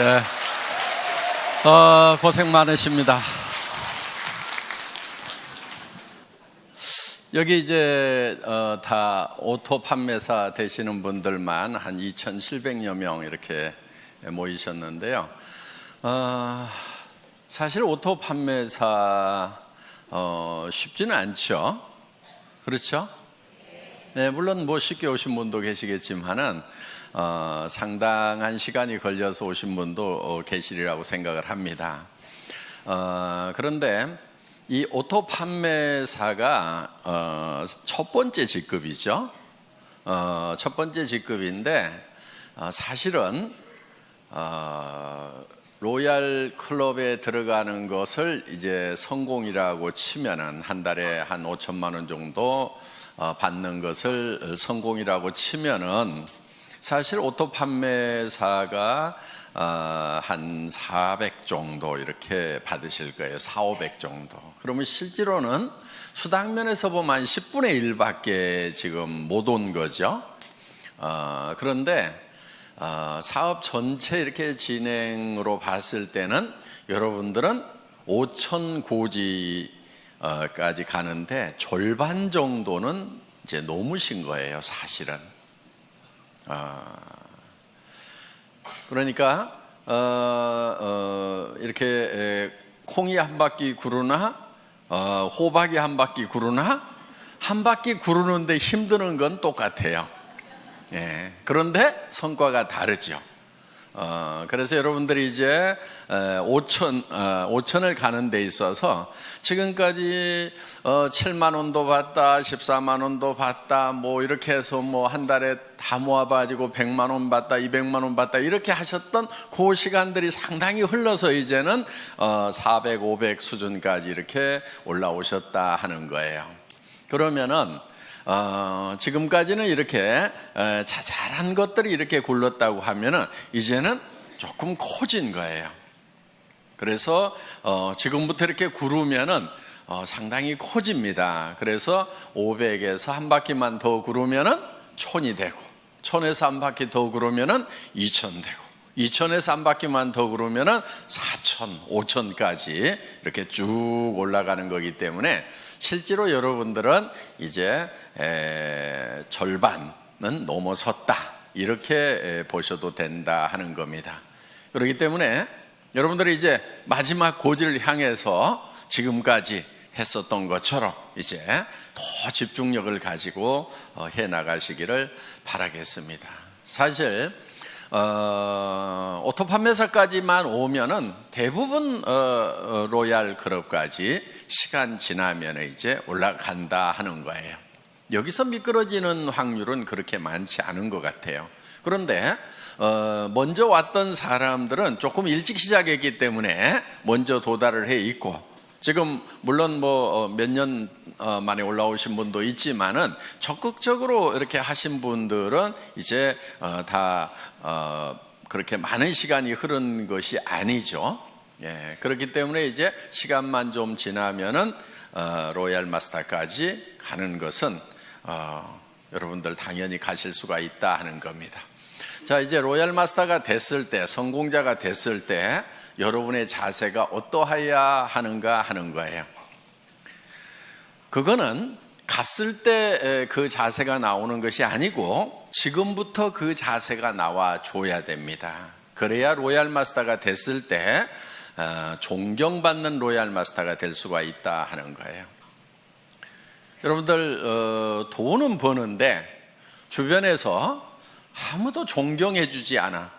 네. 고생 많으십니다. 여기 이제 다 오토 판매사 되시는 분들만 한 2,700여 명 이렇게 모이셨는데요. 사실 오토 판매사 쉽지는 않죠. 그렇죠? 네, 물론 뭐 쉽게 오신 분도 계시겠지만은 상당한 시간이 걸려서 오신 분도 계시리라고 생각을 합니다. 그런데 이 오토 판매사가 첫 번째 직급이죠. 첫 번째 직급인데 사실은 로얄 클럽에 들어가는 것을 이제 성공이라고 치면은 한 달에 한 5천만 원 정도 받는 것을 성공이라고 치면은 사실 오토 판매사가 한 400 정도 이렇게 받으실 거예요. 400, 500 정도. 그러면 실제로는 수당면에서 보면 한 10분의 1밖에 지금 못 온 거죠. 그런데 사업 전체 이렇게 진행으로 봤을 때는 여러분들은 5천 고지까지 가는데 절반 정도는 이제 넘으신 거예요, 사실은. 그러니까 이렇게 콩이 한 바퀴 구르나 호박이 한 바퀴 구르나 한 바퀴 구르는데 힘드는 건 똑같아요. 예, 그런데 성과가 다르죠. 그래서 여러분들이 이제 5천을 가는 데 있어서 지금까지 7만 원도 받다, 14만 원도 받다, 뭐 이렇게 해서 뭐 한 달에 다 모아가지고 100만 원 받다, 200만 원 받다 이렇게 하셨던 그 시간들이 상당히 흘러서 이제는 400, 500 수준까지 이렇게 올라오셨다 하는 거예요. 그러면은 지금까지는 이렇게 자잘한 것들이 이렇게 굴렀다고 하면은 이제는 조금 커진 거예요. 그래서 지금부터 이렇게 구르면은 상당히 커집니다. 그래서 500에서 한 바퀴만 더 구르면은 1000이 되고, 1000에서 한 바퀴 더 구르면은 2000 되고, 2000에서 한 바퀴만 더 구르면은 4000, 5000까지 이렇게 쭉 올라가는 거기 때문에 실제로 여러분들은 이제 절반은 넘어섰다 이렇게 보셔도 된다 하는 겁니다. 그렇기 때문에 여러분들이 이제 마지막 고지를 향해서 지금까지 했었던 것처럼 이제 더 집중력을 가지고 해 나가시기를 바라겠습니다. 사실 오토 판매사까지만 오면은 대부분 로얄 클럽까지 시간 지나면 이제 올라간다 하는 거예요. 여기서 미끄러지는 확률은 그렇게 많지 않은 것 같아요. 그런데 먼저 왔던 사람들은 조금 일찍 시작했기 때문에 먼저 도달을 해 있고, 지금 물론 뭐 몇 년 만에 올라오신 분도 있지만은 적극적으로 이렇게 하신 분들은 이제 다 그렇게 많은 시간이 흐른 것이 아니죠. 예, 그렇기 때문에 이제 시간만 좀 지나면은 로얄 마스터까지 가는 것은 여러분들 당연히 가실 수가 있다 하는 겁니다. 자, 이제 로얄 마스터가 됐을 때, 성공자가 됐을 때 여러분의 자세가 어떠해야 하는가 하는 거예요. 그거는 갔을 때 그 자세가 나오는 것이 아니고 지금부터 그 자세가 나와 줘야 됩니다. 그래야 로얄 마스터가 됐을 때 존경받는 로얄 마스터가 될 수가 있다 하는 거예요. 여러분들 돈은 버는데 주변에서 아무도 존경해 주지 않아.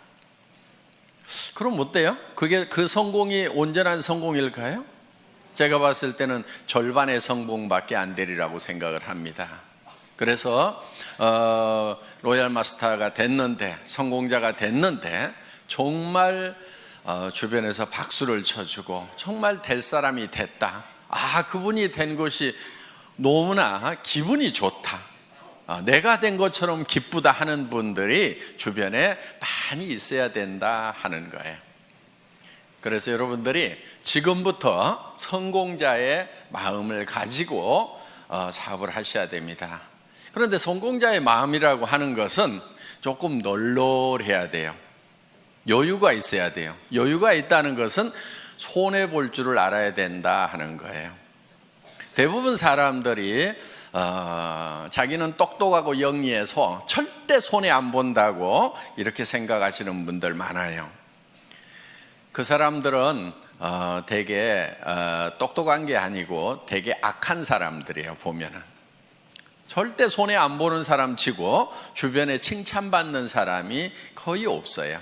그럼 어때요? 그게 그 성공이 온전한 성공일까요? 제가 봤을 때는 절반의 성공밖에 안 되리라고 생각을 합니다. 그래서 로얄 마스터가 됐는데, 성공자가 됐는데 정말 주변에서 박수를 쳐주고 정말 될 사람이 됐다, 그분이 된 것이 너무나 기분이 좋다, 내가 된 것처럼 기쁘다 하는 분들이 주변에 많이 있어야 된다 하는 거예요. 그래서 여러분들이 지금부터 성공자의 마음을 가지고 사업을 하셔야 됩니다. 그런데 성공자의 마음이라고 하는 것은 조금 널널해야 돼요. 여유가 있어야 돼요. 여유가 있다는 것은 손해볼 줄을 알아야 된다 하는 거예요. 대부분 사람들이 자기는 똑똑하고 영리해서 절대 손해 안 본다고 이렇게 생각하시는 분들 많아요. 그 사람들은 되게 똑똑한 게 아니고 되게 악한 사람들이에요. 보면은 절대 손해 안 보는 사람 치고 주변에 칭찬받는 사람이 거의 없어요.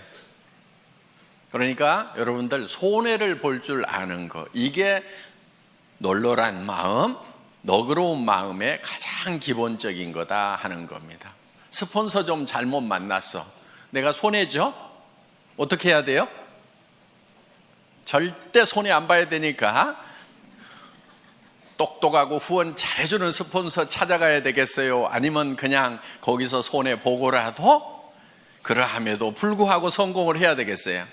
그러니까 여러분들 손해를 볼 줄 아는 거, 이게 널널한 마음, 너그러운 마음의 가장 기본적인 거다 하는 겁니다. 스폰서 좀 잘못 만났어. 내가 손해죠? 어떻게 해야 돼요? 절대 손해 안 봐야 되니까 똑똑하고 후원 잘해주는 스폰서 찾아가야 되겠어요? 아니면 그냥 거기서 손해 보고라도 그러함에도 불구하고 성공을 해야 되겠어요?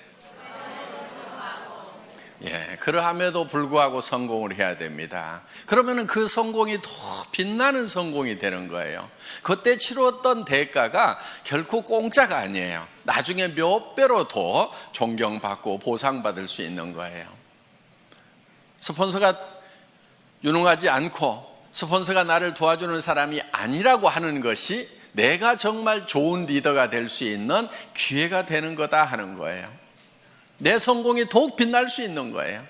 예, 그러함에도 불구하고 성공을 해야 됩니다. 그러면은 그 성공이 더 빛나는 성공이 되는 거예요. 그때 치렀던 대가가 결코 공짜가 아니에요. 나중에 몇 배로 더 존경받고 보상받을 수 있는 거예요. 스폰서가 유능하지 않고 스폰서가 나를 도와주는 사람이 아니라고 하는 것이 내가 정말 좋은 리더가 될 수 있는 기회가 되는 거다 하는 거예요. 내 성공이 더욱 빛날 수 있는 거예요.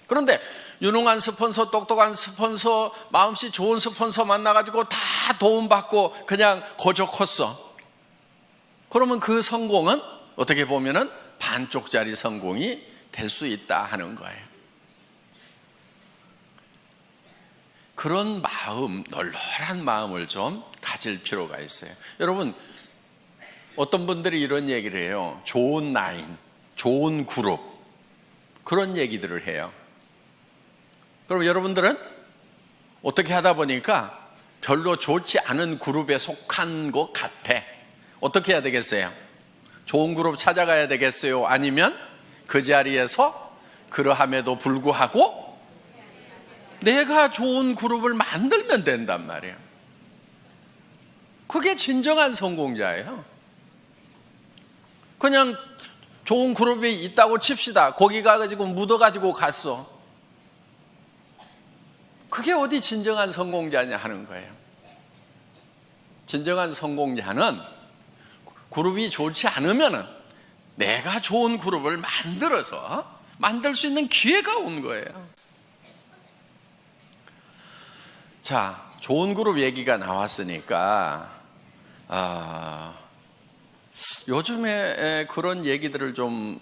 그런데 유능한 스폰서, 똑똑한 스폰서, 마음씨 좋은 스폰서 만나가지고 다 도움받고 그냥 거저 컸어. 그러면 그 성공은 어떻게 보면은 반쪽짜리 성공이 될 수 있다 하는 거예요. 그런 마음, 널널한 마음을 좀 가질 필요가 있어요. 여러분, 어떤 분들이 이런 얘기를 해요. 좋은 라인, 좋은 그룹, 그런 얘기들을 해요. 그럼 여러분들은 어떻게 하다 보니까 별로 좋지 않은 그룹에 속한 것 같아. 어떻게 해야 되겠어요? 좋은 그룹 찾아가야 되겠어요? 아니면 그 자리에서 그러함에도 불구하고 내가 좋은 그룹을 만들면 된단 말이에요. 그게 진정한 성공자예요. 그냥 좋은 그룹이 있다고 칩시다. 거기 가가지고 묻어가지고 갔어. 그게 어디 진정한 성공자냐 하는 거예요. 진정한 성공자는 그룹이 좋지 않으면 내가 좋은 그룹을 만들어서 만들 수 있는 기회가 온 거예요. 자, 좋은 그룹 얘기가 나왔으니까 요즘에 그런 얘기들을 좀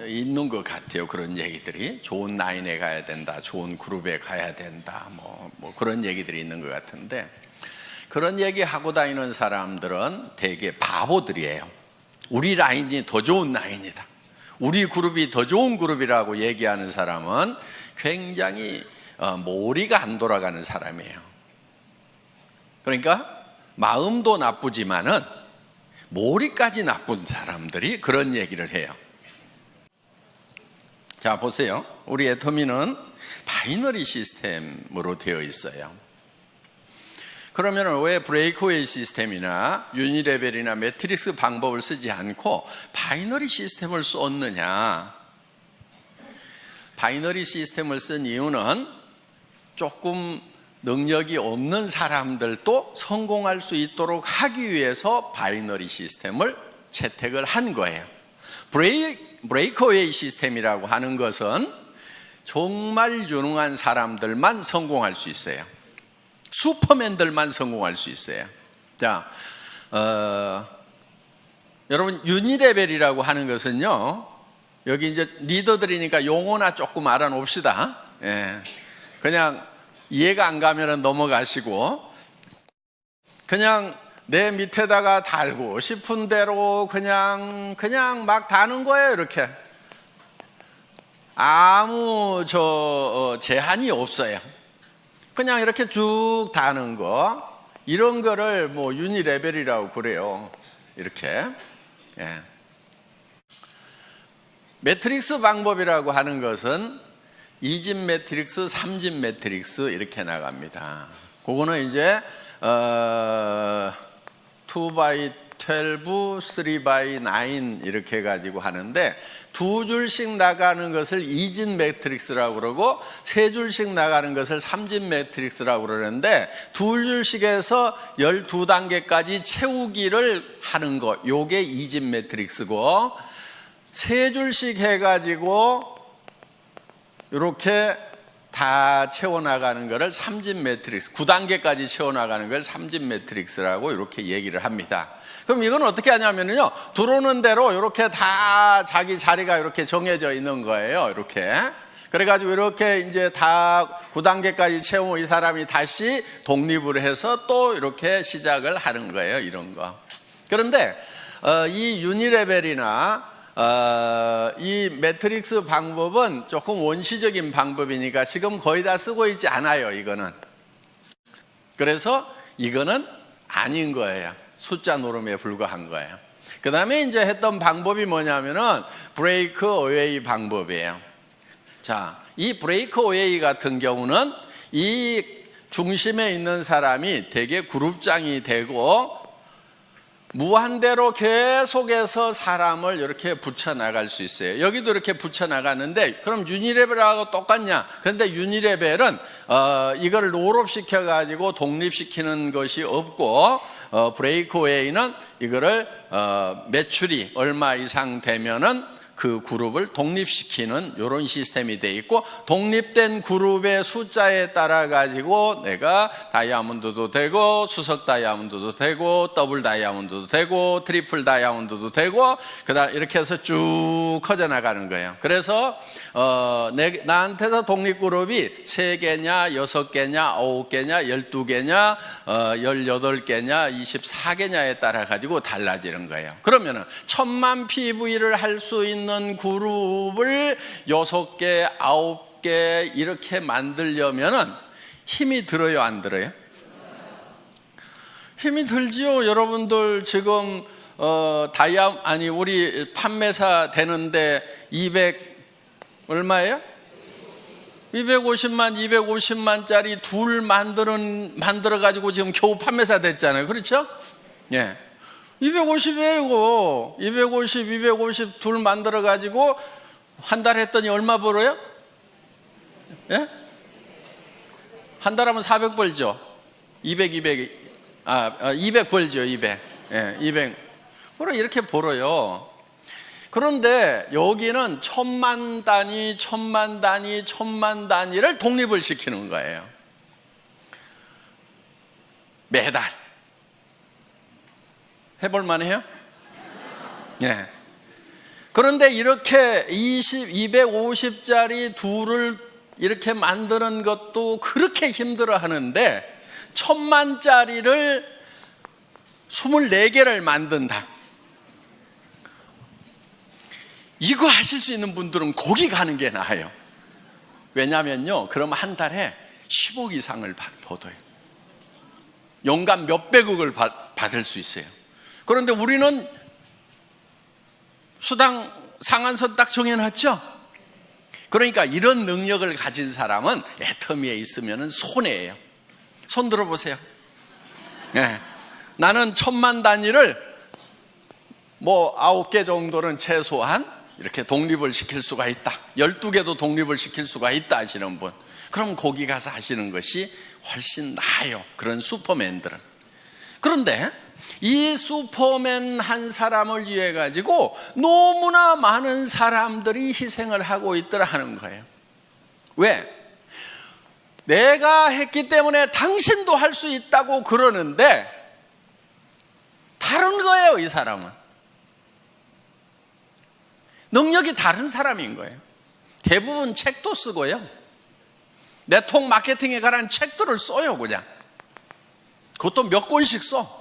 있는 것 같아요. 그런 얘기들이 좋은 라인에 가야 된다, 좋은 그룹에 가야 된다, 뭐 그런 얘기들이 있는 것 같은데, 그런 얘기 하고 다니는 사람들은 되게 바보들이에요. 우리 라인이 더 좋은 라인이다, 우리 그룹이 더 좋은 그룹이라고 얘기하는 사람은 굉장히 머리가 안 돌아가는 사람이에요. 그러니까 마음도 나쁘지만은 머리까지 나쁜 사람들이 그런 얘기를 해요. 자, 보세요. 우리 애터미는 바이너리 시스템으로 되어 있어요. 그러면 왜 브레이크웨이 시스템이나 유니레벨이나 매트릭스 방법을 쓰지 않고 바이너리 시스템을 썼느냐? 바이너리 시스템을 쓴 이유는 조금 능력이 없는 사람들도 성공할 수 있도록 하기 위해서 바이너리 시스템을 채택을 한 거예요. 브레이크웨이 시스템이라고 하는 것은 정말 유능한 사람들만 성공할 수 있어요. 슈퍼맨들만 성공할 수 있어요. 자, 여러분, 유니레벨이라고 하는 것은요, 여기 이제 리더들이니까 용어나 조금 알아놓읍시다. 예. 그냥 이해가 안 가면 넘어가시고, 그냥 내 밑에다가 달고 싶은 대로 그냥 막 다는 거예요. 이렇게 아무 제한이 없어요. 그냥 이렇게 쭉 다는 거, 이런 거를 뭐 유니레벨이라고 그래요. 이렇게. 예. 매트릭스 방법이라고 하는 것은 2집 매트릭스, 3집 매트릭스 이렇게 나갑니다. 그거는 이제 2x2, 12, 3x9 이렇게 해가지고 하는데, 두 줄씩 나가는 것을 2진 매트릭스라고 그러고 세 줄씩 나가는 것을 3진 매트릭스라고 그러는데, 두 줄씩에서 12단계까지 채우기를 하는 거, 요게 2진 매트릭스고, 세 줄씩 해가지고 이렇게 다 채워나가는 것을 3진 매트릭스, 9단계까지 채워나가는 걸 3진 매트릭스라고 이렇게 얘기를 합니다. 그럼 이건 어떻게 하냐면요, 들어오는 대로 이렇게 다 자기 자리가 이렇게 정해져 있는 거예요. 이렇게. 그래가지고 이렇게 이제 다 9단계까지 채우면 이 사람이 다시 독립을 해서 또 이렇게 시작을 하는 거예요. 이런 거. 그런데 이 유니레벨이나 이 매트릭스 방법은 조금 원시적인 방법이니까 지금 거의 다 쓰고 있지 않아요. 이거는. 그래서 이거는 아닌 거예요. 숫자 노름에 불과한 거예요. 그 다음에 이제 했던 방법이 뭐냐면은 브레이크 어웨이 방법이에요. 자, 이 브레이크 어웨이 같은 경우는 이 중심에 있는 사람이 되게 그룹장이 되고 무한대로 계속해서 사람을 이렇게 붙여나갈 수 있어요. 여기도 이렇게 붙여나가는데, 그럼 유니레벨하고 똑같냐? 그런데 유니레벨은 이걸 롤업시켜가지고 독립시키는 것이 없고, 브레이크웨이는 이거를 매출이 얼마 이상 되면은 그 그룹을 독립시키는 이런 시스템이 돼 있고, 독립된 그룹의 숫자에 따라 가지고 내가 다이아몬드도 되고 수석 다이아몬드도 되고 더블 다이아몬드도 되고 트리플 다이아몬드도 되고, 그다음 이렇게 해서 쭉 커져 나가는 거예요. 그래서 나한테서 독립 그룹이 3개냐 6개냐 9개냐 12개냐 18개냐 24개냐에 따라 가지고 달라지는 거예요. 그러면은 1000만 PV를 할 수 있는 그룹을 6개, 9개 이렇게 만들려면은 힘이 들어요, 안 들어요? 힘이 들지요. 여러분들 지금 우리 판매사 되는데 200 얼마예요? 250만짜리 둘 만들어 가지고 지금 겨우 판매사 됐잖아요. 그렇죠? 예. 250이에요, 이거. 250 둘 만들어 가지고 한 달 했더니 얼마 벌어요? 예? 한 달 하면 400 벌죠. 200 벌죠, 200. 예, 200. 그래, 이렇게 벌어요. 그런데 여기는 1000만 단위, 1000만 단위를 독립을 시키는 거예요. 매달. 해볼만 해요? 네. 그런데 이렇게 250짜리 둘을 이렇게 만드는 것도 그렇게 힘들어 하는데 1000만짜리를 24개를 만든다. 이거 하실 수 있는 분들은 거기 가는 게 나아요. 왜냐면요, 그럼 한 달에 10억 이상을 받아요. 연간 몇백억을 받을 수 있어요. 그런데 우리는 수당 상한선 딱 정해놨죠. 그러니까 이런 능력을 가진 사람은 애터미에 있으면 손해예요. 손 들어보세요. 네. 나는 1000만 단위를 9개 정도는 최소한 이렇게 독립을 시킬 수가 있다. 12개도 독립을 시킬 수가 있다 하시는 분, 그럼 거기 가서 하시는 것이 훨씬 나아요. 그런 슈퍼맨들은. 그런데 이 슈퍼맨 한 사람을 위해 가지고 너무나 많은 사람들이 희생을 하고 있더라 하는 거예요. 왜? 내가 했기 때문에 당신도 할 수 있다고 그러는데 다른 거예요. 이 사람은 능력이 다른 사람인 거예요. 대부분 책도 쓰고요, 네트워크 마케팅에 관한 책들을 써요. 그냥 그것도 몇 권씩 써.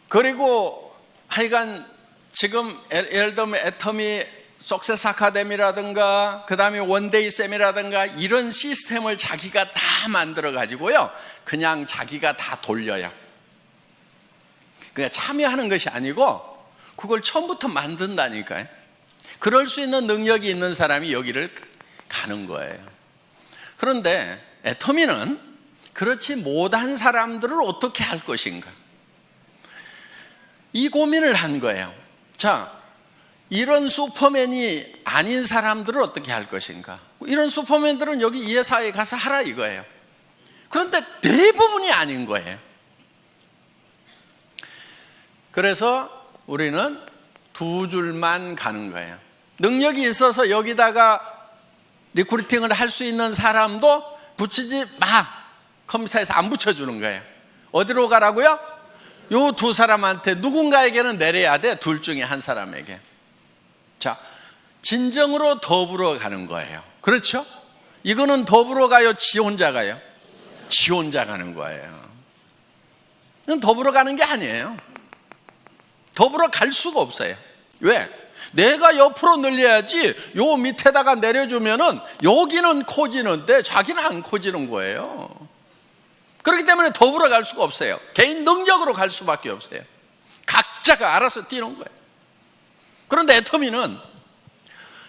그리고 하여간 지금 예를 들면 애터미 석세스 아카데미라든가 그 다음에 원데이 쌤이라든가 이런 시스템을 자기가 다 만들어 가지고요, 그냥 자기가 다 돌려요. 그냥 참여하는 것이 아니고 그걸 처음부터 만든다니까요. 그럴 수 있는 능력이 있는 사람이 여기를 가는 거예요. 그런데 애터미는 그렇지 못한 사람들을 어떻게 할 것인가? 이 고민을 한 거예요. 자, 이런 슈퍼맨이 아닌 사람들은 어떻게 할 것인가? 이런 슈퍼맨들은 여기 이 회사에 가서 하라 이거예요. 그런데 대부분이 아닌 거예요. 그래서 우리는 두 줄만 가는 거예요. 능력이 있어서 여기다가 리크루팅을 할 수 있는 사람도 붙이지 마. 컴퓨터에서 안 붙여주는 거예요. 어디로 가라고요? 요 두 사람한테 누군가에게는 내려야 돼. 둘 중에 한 사람에게. 자, 진정으로 더불어 가는 거예요. 그렇죠? 이거는 더불어 가요? 지 혼자 가요? 지 혼자 가는 거예요. 이건 더불어 가는 게 아니에요. 더불어 갈 수가 없어요. 왜? 내가 옆으로 늘려야지 요 밑에다가 내려주면은 여기는 커지는데 자기는 안 커지는 거예요. 그렇기 때문에 더불어 갈 수가 없어요. 개인 능력으로 갈 수밖에 없어요. 각자가 알아서 뛰는 거예요. 그런데 애터미는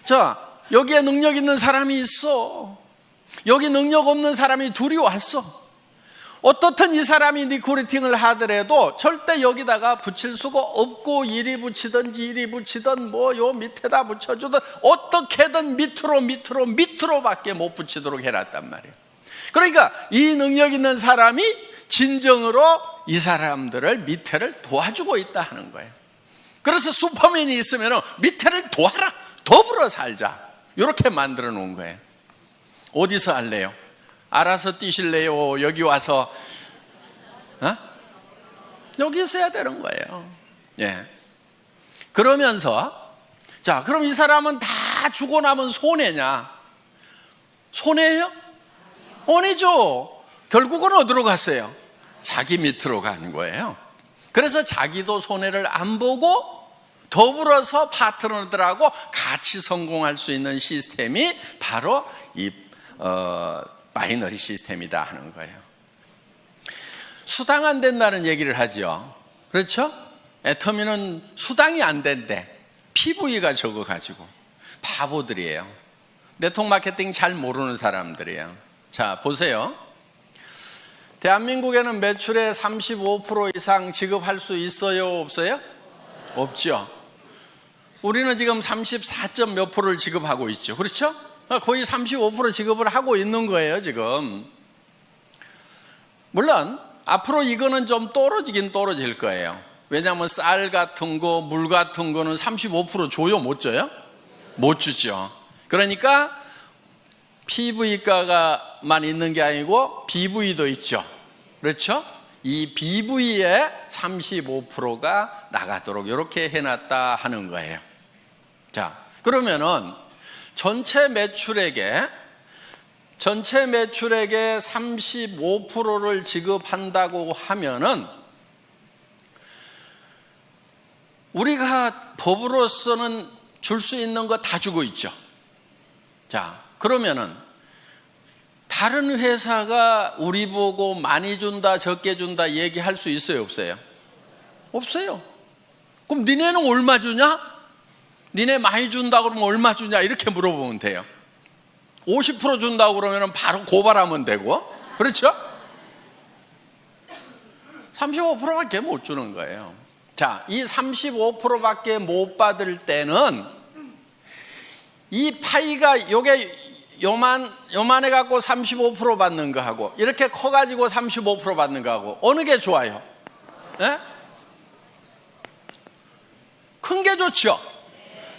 자, 여기에 능력 있는 사람이 있어. 여기 능력 없는 사람이 둘이 왔어. 어떻든 이 사람이 리크루팅을 하더라도 절대 여기다가 붙일 수가 없고 이리 붙이든지 이리 붙이든 뭐 요 밑에다 붙여주든 어떻게든 밑으로밖에 못 붙이도록 해놨단 말이에요. 그러니까 이 능력 있는 사람이 진정으로 이 사람들을 밑에를 도와주고 있다 하는 거예요. 그래서 슈퍼맨이 있으면 밑에를 도와라, 더불어 살자, 이렇게 만들어 놓은 거예요. 어디서 할래요? 알아서 뛰실래요? 여기 와서 여기 있어야 되는 거예요. 예. 그러면서 자, 그럼 이 사람은 다 주고 나면 손해냐? 손해예요? 아니죠. 결국은 어디로 갔어요? 자기 밑으로 가는 거예요. 그래서 자기도 손해를 안 보고 더불어서 파트너들하고 같이 성공할 수 있는 시스템이 바로 이 바이너리 시스템이다 하는 거예요. 수당 안 된다는 얘기를 하죠. 그렇죠? 애터미는 수당이 안 된대. PV가 적어가지고. 바보들이에요. 네트워크 마케팅 잘 모르는 사람들이에요. 자, 보세요. 대한민국에는 매출의 35% 이상 지급할 수 있어요? 없어요? 없죠. 우리는 지금 34점 몇 프로를 지급하고 있죠. 그렇죠? 거의 35% 지급을 하고 있는 거예요, 지금. 물론 앞으로 이거는 좀 떨어지긴 떨어질 거예요. 왜냐하면 쌀 같은 거, 물 같은 거는 35% 줘요? 못 줘요? 못 주죠. 그러니까 PV가만 있는 게 아니고 BV도 있죠. 그렇죠? 이 BV에 35%가 나가도록 이렇게 해놨다 하는 거예요. 자, 그러면은 전체 매출액의 35%를 지급한다고 하면은 우리가 법으로서는 줄 수 있는 거 다 주고 있죠. 자, 그러면은 다른 회사가 우리 보고 많이 준다, 적게 준다 얘기할 수 있어요, 없어요? 없어요. 그럼 니네는 얼마 주냐? 니네 많이 준다 그러면 얼마 주냐? 이렇게 물어보면 돼요. 50% 준다고 그러면 바로 고발하면 되고, 그렇죠? 35%밖에 못 주는 거예요. 자, 이 35%밖에 못 받을 때는 이 파이가 요만해 갖고 35% 받는 거 하고 이렇게 커 가지고 35% 받는 거 하고 어느 게 좋아요? 네? 큰 게 좋죠.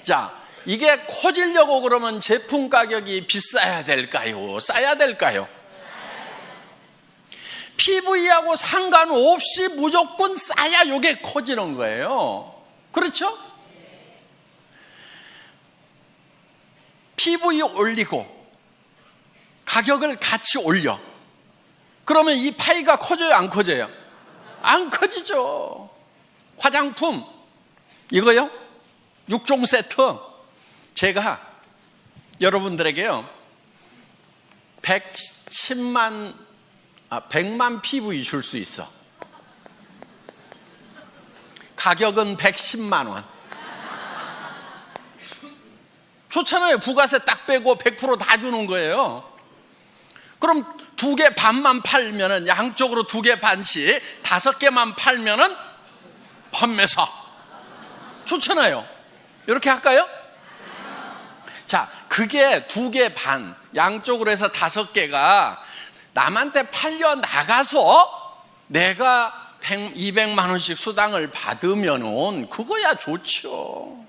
자, 이게 커지려고 그러면 제품 가격이 비싸야 될까요? 싸야 될까요? PV하고 상관없이 무조건 싸야 이게 커지는 거예요. 그렇죠? PV 올리고 가격을 같이 올려. 그러면 이 파이가 커져요? 안 커져요? 안 커지죠. 화장품 이거요? 6종 세트 제가 여러분들에게요 100만 PV 줄 수 있어. 가격은 110만 원. 좋잖아요. 부가세 딱 빼고 100% 다 주는 거예요. 그럼 2개 반만 팔면은 양쪽으로 2개 반씩 5개만 팔면은 판매사. 좋잖아요. 이렇게 할까요? 자, 그게 2개 반, 양쪽으로 해서 5개가 남한테 팔려 나가서 내가 200만 원씩 수당을 받으면은 그거야 좋죠.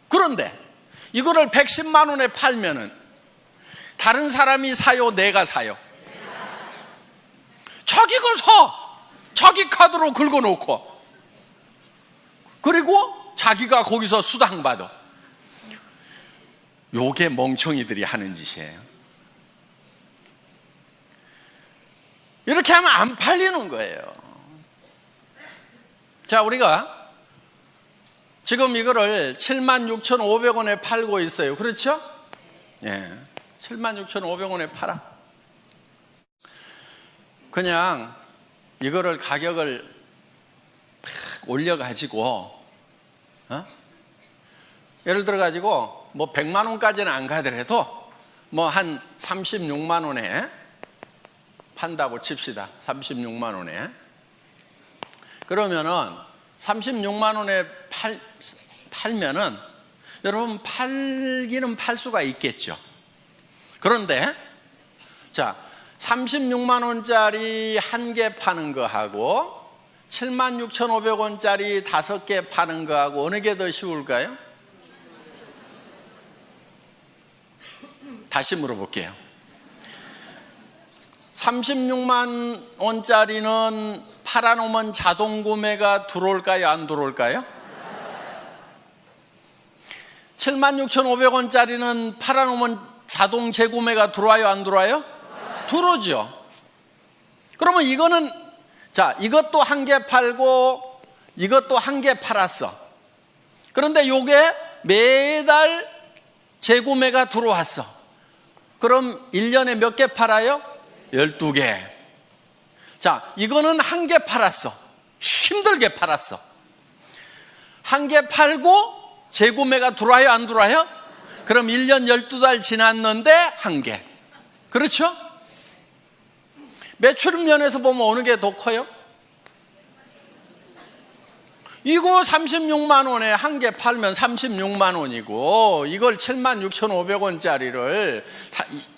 그런데 이거를 110만 원에 팔면은 다른 사람이 사요, 내가 사요? 자기 거 사. 자기 카드로 긁어놓고, 그리고 자기가 거기서 수당 받아. 요게 멍청이들이 하는 짓이에요. 이렇게 하면 안 팔리는 거예요. 자, 우리가 지금 이거를 76,500원에 팔고 있어요. 그렇죠? 예. 76,500원에 팔아. 그냥 이거를 가격을 팍 올려가지고, 예를 들어가지고 뭐 100만 원까지는 안 가더라도 뭐 한 36만 원에 판다고 칩시다. 36만 원에. 그러면은 36만 원에 팔면은 여러분 팔기는 팔 수가 있겠죠. 그런데 자, 36만 원짜리 1개 파는 거하고 76,500원짜리 5개 파는 거하고 어느 게 더 쉬울까요? 다시 물어볼게요. 36만 원짜리는 팔아놓으면 자동 구매가 들어올까요? 안 들어올까요? 76,500원짜리는 팔아놓으면 자동 재구매가 들어와요? 안 들어와요? 들어오죠. 그러면 이거는, 자, 이것도 1개 팔고 이것도 1개 팔았어. 그런데 요게 매달 재구매가 들어왔어. 그럼 1년에 몇 개 팔아요? 12개. 자, 이거는 1개 팔았어. 힘들게 팔았어. 1개 팔고 재구매가 들어와요? 안 들어와요? 그럼 1년 12달 지났는데 1개. 그렇죠? 매출 면에서 보면 어느 게 더 커요? 이거 36만 원에 1개 팔면 36만 원이고, 이걸 76,500원짜리를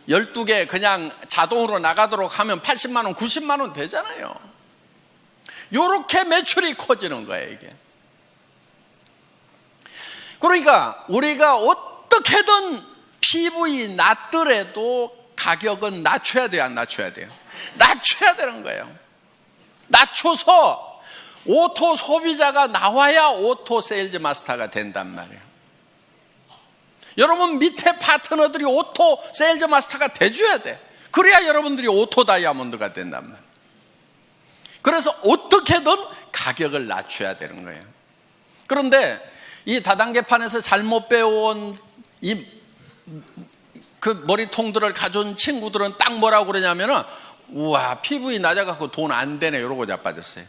12개 그냥 자동으로 나가도록 하면 80만 원, 90만 원 되잖아요. 이렇게 매출이 커지는 거예요, 이게. 그러니까 우리가 어떻게든 PV 낮더라도 가격은 낮춰야 돼요, 안 낮춰야 돼요? 낮춰야 되는 거예요. 낮춰서 오토 소비자가 나와야 오토 세일즈 마스터가 된단 말이에요. 여러분 밑에 파트너들이 오토 세일즈 마스터가 돼줘야 돼. 그래야 여러분들이 오토 다이아몬드가 된단 말이에요. 그래서 어떻게든 가격을 낮춰야 되는 거예요. 그런데 이 다단계판에서 잘못 배워온 그 머리통들을 가져온 친구들은 딱 뭐라고 그러냐면은, 우와, PV 낮아갖고 돈 안 되네, 이러고 자빠졌어요.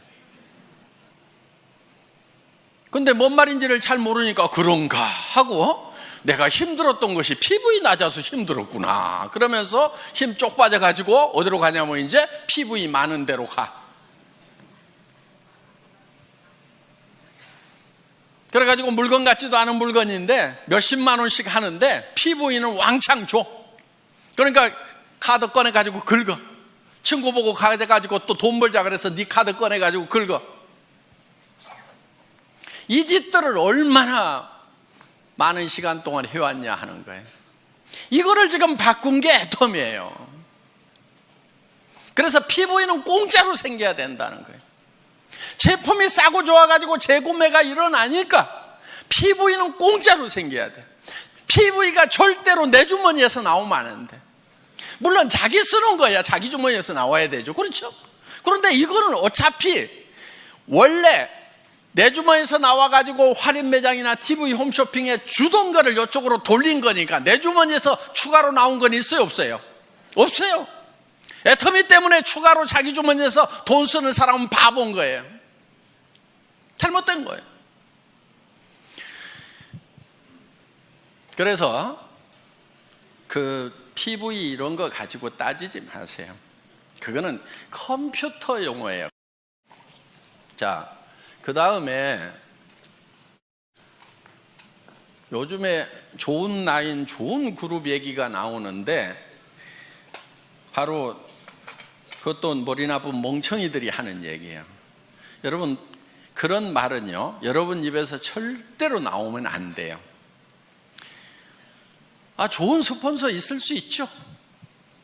근데 뭔 말인지를 잘 모르니까 그런가 하고, 내가 힘들었던 것이 PV 낮아서 힘들었구나 그러면서 힘 쪽 빠져가지고 어디로 가냐면 이제 PV 많은 데로 가. 그래가지고 물건 같지도 않은 물건인데 몇십만 원씩 하는데 PV는 왕창 줘. 그러니까 카드 꺼내가지고 긁어. 친구 보고 가져가지고 또 돈 벌자 그래서 네 카드 꺼내가지고 긁어. 이 짓들을 얼마나 많은 시간 동안 해왔냐 하는 거예요. 이거를 지금 바꾼 게 애텀이에요. 그래서 PV는 공짜로 생겨야 된다는 거예요. 제품이 싸고 좋아가지고 재구매가 일어나니까 PV는 공짜로 생겨야 돼. PV가 절대로 내 주머니에서 나오면 안 돼. 물론 자기 쓰는 거야 자기 주머니에서 나와야 되죠. 그렇죠? 그런데 이거는 어차피 원래 내 주머니에서 나와가지고 할인 매장이나 TV 홈쇼핑에 주던 거를 이쪽으로 돌린 거니까 내 주머니에서 추가로 나온 건 있어요? 없어요? 없어요. 애터미 때문에 추가로 자기 주머니에서 돈 쓰는 사람은 바본 거예요. 잘못된 거예요. 그래서 그 PV 이런 거 가지고 따지지 마세요. 그거는 컴퓨터 용어예요. 자, 그 다음에 요즘에 좋은 라인, 좋은 그룹 얘기가 나오는데 바로 그것도 머리 나쁜 멍청이들이 하는 얘기예요. 여러분, 그런 말은요, 여러분 입에서 절대로 나오면 안 돼요. 좋은 스폰서 있을 수 있죠.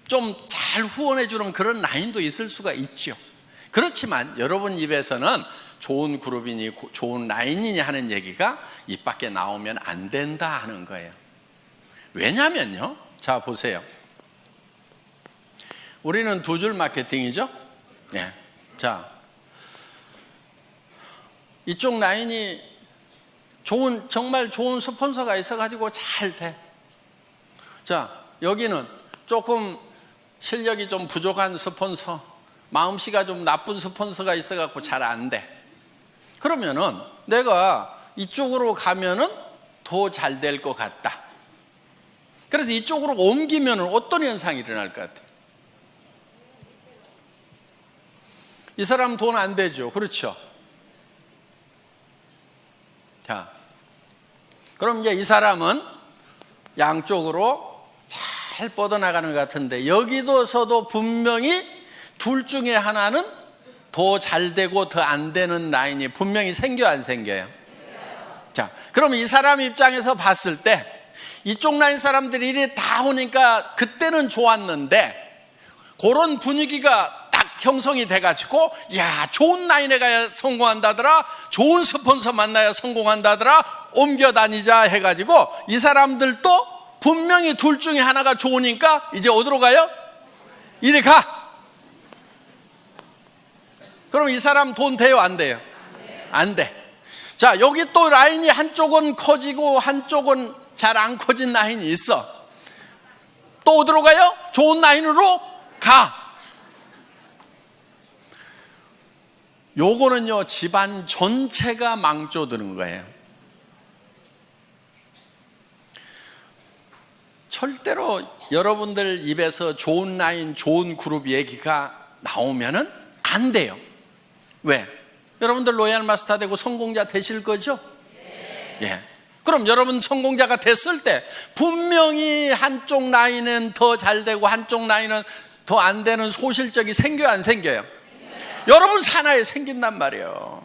좀 잘 후원해 주는 그런 라인도 있을 수가 있죠. 그렇지만 여러분 입에서는 좋은 그룹이니 좋은 라인이니 하는 얘기가 입 밖에 나오면 안 된다 하는 거예요. 왜냐면요, 자 보세요. 우리는 두 줄 마케팅이죠. 네. 자, 이쪽 라인이 정말 좋은 스폰서가 있어가지고 잘 돼. 자, 여기는 조금 실력이 좀 부족한 스폰서, 마음씨가 좀 나쁜 스폰서가 있어갖고 잘 안 돼. 그러면은 내가 이쪽으로 가면은 더 잘 될 것 같다. 그래서 이쪽으로 옮기면은 어떤 현상이 일어날 것 같아요? 이 사람 돈 안 되죠. 그렇죠? 자, 그럼 이제 이 사람은 양쪽으로 잘 뻗어나가는 것 같은데 여기서도 분명히 둘 중에 하나는 더 잘 되고 더 안 되는 라인이 분명히 생겨 안 생겨요? 자, 그럼 이 사람 입장에서 봤을 때 이쪽 라인 사람들이 이리 다 오니까 그때는 좋았는데 그런 분위기가 딱 형성이 돼가지고 야, 좋은 라인에 가야 성공한다더라, 좋은 스폰서 만나야 성공한다더라, 옮겨 다니자 해가지고 이 사람들도 분명히 둘 중에 하나가 좋으니까 이제 어디로 가요? 이리 가. 그럼 이 사람 돈 돼요? 안 돼요? 안 돼. 자, 여기 또 라인이 한쪽은 커지고 한쪽은 잘 안 커진 라인이 있어. 또 어디로 가요? 좋은 라인으로 가. 요거는요, 집안 전체가 망조드는 거예요. 절대로 여러분들 입에서 좋은 라인, 좋은 그룹 얘기가 나오면은 안 돼요. 왜? 여러분들 로얄 마스터 되고 성공자 되실 거죠? 예. 그럼 여러분 성공자가 됐을 때 분명히 한쪽 라인은 더 잘 되고 한쪽 라인은 더 안 되는 소실적이 생겨요, 안 생겨요? 여러분 산하에 생긴단 말이에요.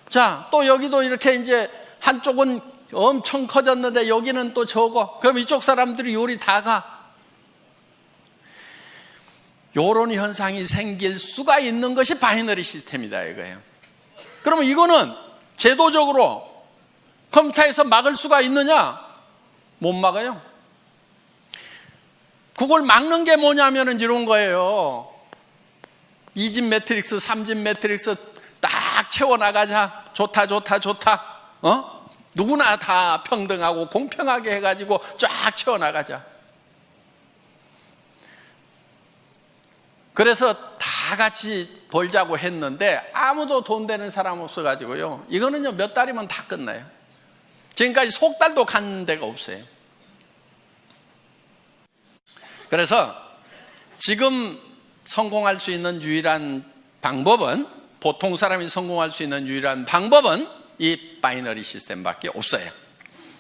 자, 또 여기도 이렇게 이제 한쪽은 엄청 커졌는데 여기는 또 적어. 그럼 이쪽 사람들이 요리 다 가. 요런 현상이 생길 수가 있는 것이 바이너리 시스템이다 이거예요. 그러면 이거는 제도적으로 컴퓨터에서 막을 수가 있느냐? 못 막아요. 그걸 막는 게 뭐냐면은 이런 거예요. 2집 매트릭스, 3집 매트릭스 딱 채워나가자. 좋다. 누구나 다 평등하고 공평하게 해가지고 쫙 채워나가자. 그래서 다 같이 벌자고 했는데 아무도 돈 되는 사람 없어가지고요. 이거는요, 몇 달이면 다 끝나요. 지금까지 석 달도 간 데가 없어요. 그래서 지금 성공할 수 있는 유일한 방법은, 보통 사람이 성공할 수 있는 유일한 방법은 이 바이너리 시스템밖에 없어요.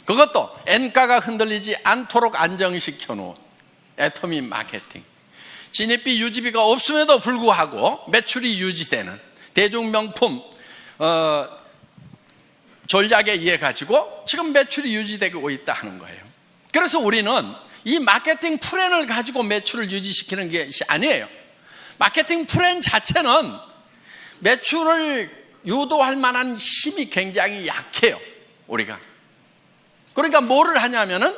그것도 엔가가 흔들리지 않도록 안정시켜 놓은 애터미 마케팅. 진입비 유지비가 없음에도 불구하고 매출이 유지되는 대중명품 전략에 의해 가지고 지금 매출이 유지되고 있다 하는 거예요. 그래서 우리는 이 마케팅 플랜을 가지고 매출을 유지시키는 것이 아니에요. 마케팅 플랜 자체는 매출을 유도할 만한 힘이 굉장히 약해요, 우리가. 그러니까 뭐를 하냐면은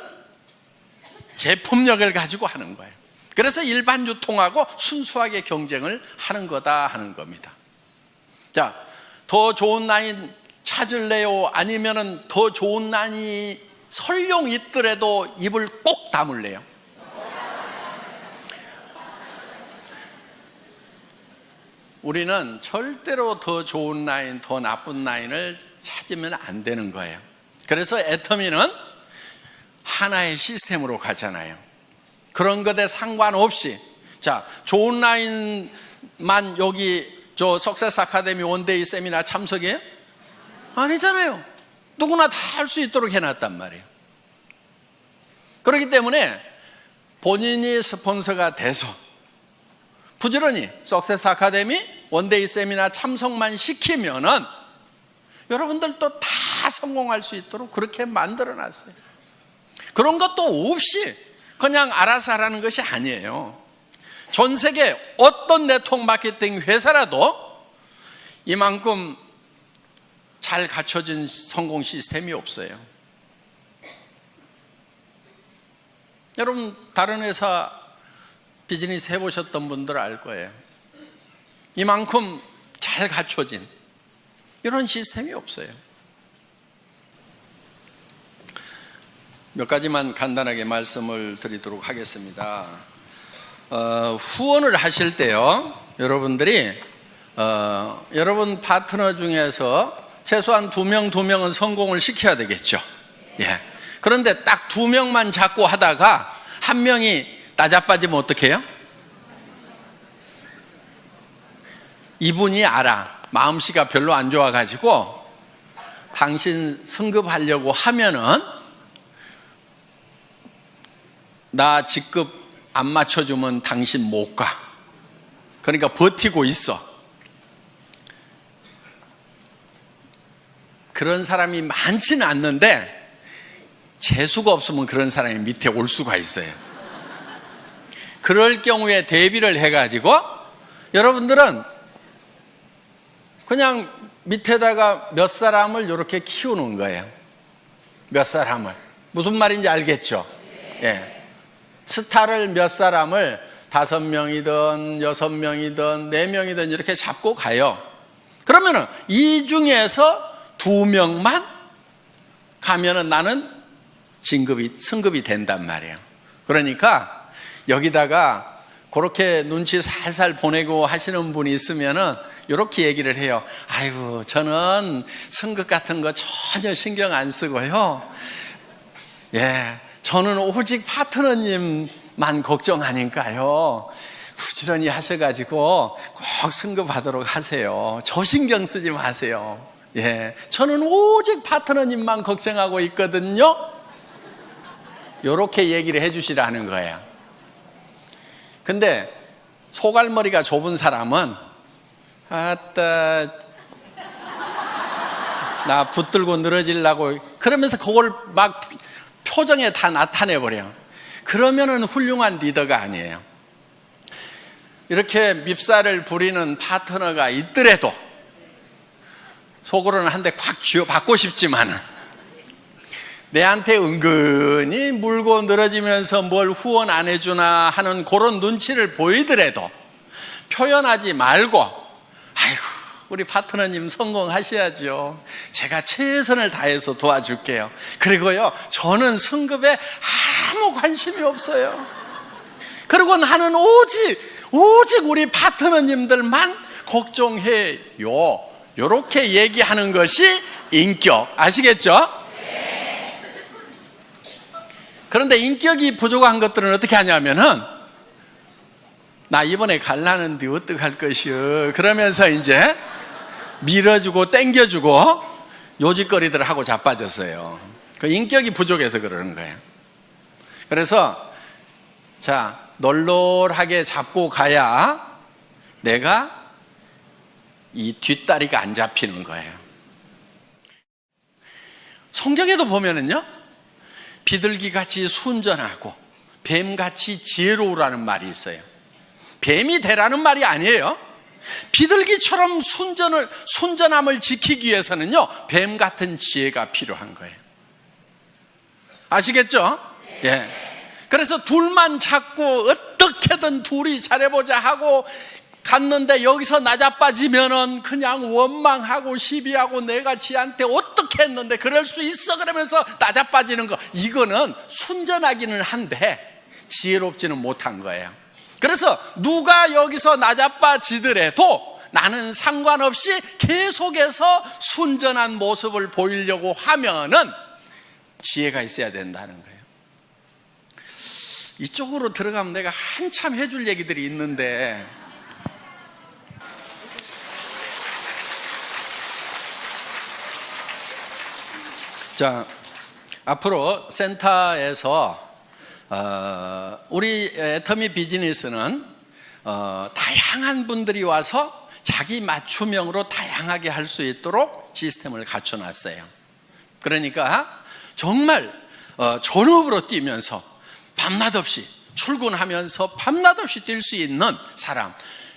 제품력을 가지고 하는 거예요. 그래서 일반 유통하고 순수하게 경쟁을 하는 거다 하는 겁니다. 자, 더 좋은 라인 찾을래요? 아니면은 더 좋은 라인이 설령 있더라도 입을 꼭 다물래요? 우리는 절대로 더 좋은 라인, 더 나쁜 라인을 찾으면 안 되는 거예요. 그래서 애터미는 하나의 시스템으로 가잖아요. 그런 것에 상관없이, 자, 좋은 라인만 여기 저 석세스 아카데미 원데이 세미나 참석이에요? 아니잖아요. 누구나 다 할 수 있도록 해놨단 말이에요. 그렇기 때문에 본인이 스폰서가 돼서 부지런히 석세스 아카데미 원데이 세미나 참석만 시키면은 여러분들도 다 성공할 수 있도록 그렇게 만들어 놨어요. 그런 것도 없이 그냥 알아서 하라는 것이 아니에요. 전 세계 어떤 네트워크 마케팅 회사라도 이만큼 잘 갖춰진 성공 시스템이 없어요. 여러분 다른 회사 비즈니스 해보셨던 분들 알 거예요. 이만큼 잘 갖춰진 이런 시스템이 없어요. 몇 가지만 간단하게 말씀을 드리도록 하겠습니다. 후원을 하실 때요, 여러분들이 여러분 파트너 중에서 최소한 2명은 성공을 시켜야 되겠죠. 예. 그런데 딱 2명만 잡고 하다가 1명이 나자빠지면 어떡해요? 이분이 알아. 마음씨가 별로 안 좋아가지고 당신 승급하려고 하면은 나 직급 안 맞춰주면 당신 못 가. 그러니까 버티고 있어. 그런 사람이 많지는 않는데 재수가 없으면 그런 사람이 밑에 올 수가 있어요. 그럴 경우에 대비를 해가지고 여러분들은 그냥 밑에다가 몇 사람을 이렇게 키우는 거예요. 몇 사람을. 무슨 말인지 알겠죠? 예. 스타를 몇 사람을 5명이든 6명이든 4명이든 이렇게 잡고 가요. 그러면은 이 중에서 2명만 가면은 나는 승급이 된단 말이에요. 그러니까 여기다가 그렇게 눈치 살살 보내고 하시는 분이 있으면은 이렇게 얘기를 해요. 아이고, 저는 승급 같은 거 전혀 신경 안 쓰고요. 예, 저는 오직 파트너님만 걱정하니까요. 부지런히 하셔가지고 꼭 승급하도록 하세요. 저 신경 쓰지 마세요. 예, 저는 오직 파트너님만 걱정하고 있거든요. 이렇게 얘기를 해주시라는 거예요. 근데 소갈머리가 좁은 사람은 아따 나 붙들고 늘어지려고 그러면서 그걸 막 표정에 다 나타내버려. 그러면은 훌륭한 리더가 아니에요. 이렇게 밉살을 부리는 파트너가 있더라도 속으로는 한 대 콱 쥐어받고 싶지만은 내한테 은근히 물고 늘어지면서 뭘 후원 안 해주나 하는 그런 눈치를 보이더라도 표현하지 말고 아이고 우리 파트너님 성공하셔야죠. 제가 최선을 다해서 도와줄게요. 그리고요 저는 승급에 아무 관심이 없어요. 그리고 나는 오직 우리 파트너님들만 걱정해요. 이렇게 얘기하는 것이 인격. 아시겠죠? 그런데 인격이 부족한 것들은 어떻게 하냐면은 나 이번에 갈라는데 어떡할 것이요 그러면서 이제 밀어주고 땡겨주고 요짓거리들 하고 자빠졌어요. 그 인격이 부족해서 그러는 거예요. 그래서 자 널널하게 잡고 가야 내가 이 뒷다리가 안 잡히는 거예요. 성경에도 보면은요 비둘기같이 순전하고 뱀같이 지혜로우라는 말이 있어요. 뱀이 되라는 말이 아니에요. 비둘기처럼 순전함을 지키기 위해서는요 뱀 같은 지혜가 필요한 거예요. 아시겠죠? 예. 그래서 둘만 찾고 어떻게든 둘이 잘해보자 하고 갔는데 여기서 나자빠지면은 그냥 원망하고 시비하고 내가 지한테 어떻게 했는데 그럴 수 있어 그러면서 나자빠지는 거, 이거는 순전하기는 한데 지혜롭지는 못한 거예요. 그래서 누가 여기서 나자빠지더라도 나는 상관없이 계속해서 순전한 모습을 보이려고 하면은 지혜가 있어야 된다는 거예요. 이쪽으로 들어가면 내가 한참 해줄 얘기들이 있는데 자, 앞으로 센터에서 우리 애터미 비즈니스는 다양한 분들이 와서 자기 맞춤형으로 다양하게 할 수 있도록 시스템을 갖춰놨어요. 그러니까 정말 전업으로 뛰면서 밤낮 없이 출근하면서 밤낮 없이 뛸 수 있는 사람,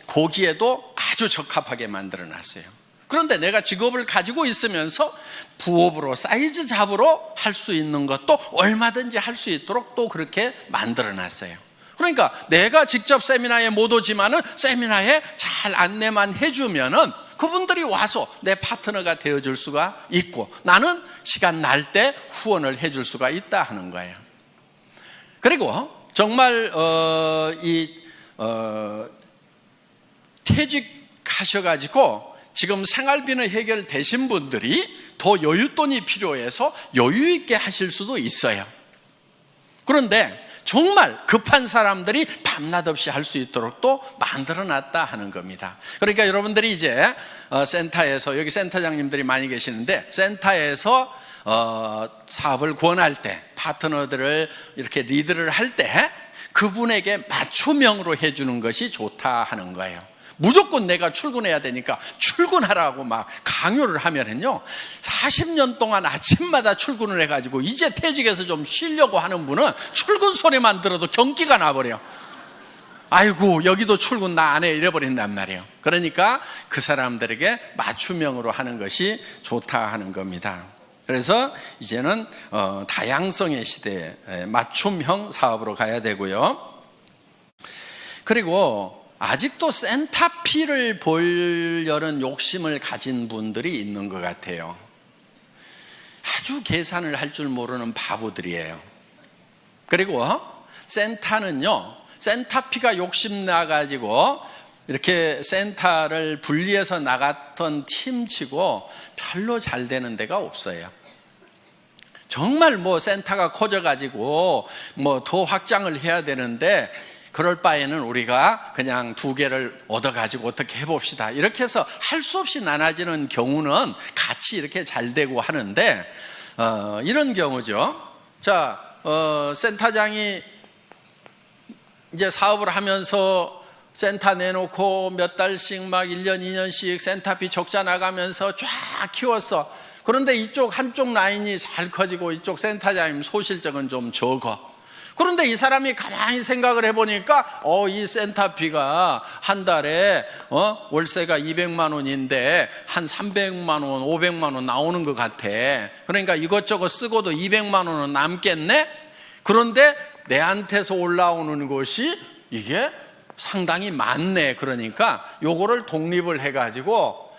거기에도 아주 적합하게 만들어놨어요. 그런데 내가 직업을 가지고 있으면서 부업으로 사이즈 잡으로 할 수 있는 것도 얼마든지 할 수 있도록 또 그렇게 만들어놨어요. 그러니까 내가 직접 세미나에 못 오지만은 세미나에 잘 안내만 해주면은 그분들이 와서 내 파트너가 되어줄 수가 있고, 나는 시간 날 때 후원을 해줄 수가 있다 하는 거예요. 그리고 정말 퇴직하셔가지고 지금 생활비는 해결되신 분들이 더 여윳돈이 필요해서 여유 있게 하실 수도 있어요. 그런데 정말 급한 사람들이 밤낮 없이 할 수 있도록 또 만들어놨다 하는 겁니다. 그러니까 여러분들이 이제 센터에서, 여기 센터장님들이 많이 계시는데, 센터에서 사업을 권할 때, 파트너들을 이렇게 리드를 할 때 그분에게 맞춤형으로 해주는 것이 좋다 하는 거예요. 무조건 내가 출근해야 되니까 출근하라고 막 강요를 하면은요, 40년 동안 아침마다 출근을 해가지고 이제 퇴직해서 좀 쉬려고 하는 분은 출근 소리만 들어도 경기가 나버려. 아이고, 여기도 출근 나 안 해, 이래버린단 말이에요. 그러니까 그 사람들에게 맞춤형으로 하는 것이 좋다 하는 겁니다. 그래서 이제는 다양성의 시대에 맞춤형 사업으로 가야 되고요. 그리고 아직도 센터피를 보려는 욕심을 가진 분들이 있는 것 같아요. 아주 계산을 할 줄 모르는 바보들이에요. 그리고 센터는요, 센터피가 욕심나가지고 이렇게 센터를 분리해서 나갔던 팀치고 별로 잘 되는 데가 없어요. 정말 뭐 센터가 커져가지고 뭐 더 확장을 해야 되는데, 그럴 바에는 우리가 그냥 2개를 얻어가지고 어떻게 해봅시다, 이렇게 해서 할 수 없이 나눠지는 경우는 같이 이렇게 잘 되고 하는데, 이런 경우죠. 자, 센터장이 이제 사업을 하면서 센터 내놓고 몇 달씩 막 1년, 2년씩 센터비 적자 나가면서 쫙 키웠어. 그런데 이쪽 한쪽 라인이 잘 커지고 이쪽 센터장님 소실적은 좀 적어. 그런데 이 사람이 가만히 생각을 해보니까 이 센터비가 한 달에 월세가 200만 원인데 한 300만 원, 500만 원 나오는 것 같아. 그러니까 이것저것 쓰고도 200만 원은 남겠네? 그런데 내한테서 올라오는 것이 이게 상당히 많네. 그러니까 요거를 독립을 해가지고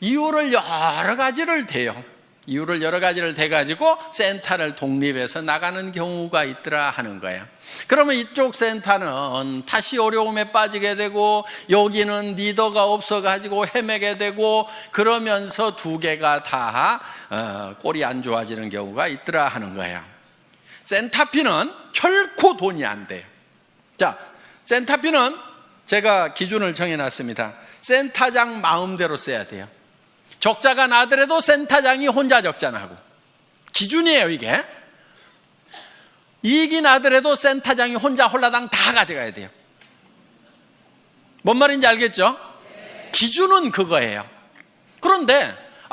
이유를 여러 가지를 대요. 이유를 여러 가지를 대가지고 센터를 독립해서 나가는 경우가 있더라 하는 거예요. 그러면 이쪽 센터는 다시 어려움에 빠지게 되고, 여기는 리더가 없어가지고 헤매게 되고, 그러면서 2개가 다 꼴이 안 좋아지는 경우가 있더라 하는 거예요. 센터피는 결코 돈이 안 돼요. 자, 센터피는 제가 기준을 정해놨습니다. 센터장 마음대로 써야 돼요. 적자가 나더라도 센터장이 혼자 적자 나고, 기준이에요 이게. 이익이 나더라도 센터장이 혼자 홀라당 다 가져가야 돼요. 뭔 말인지 알겠죠? 기준은 그거예요. 그런데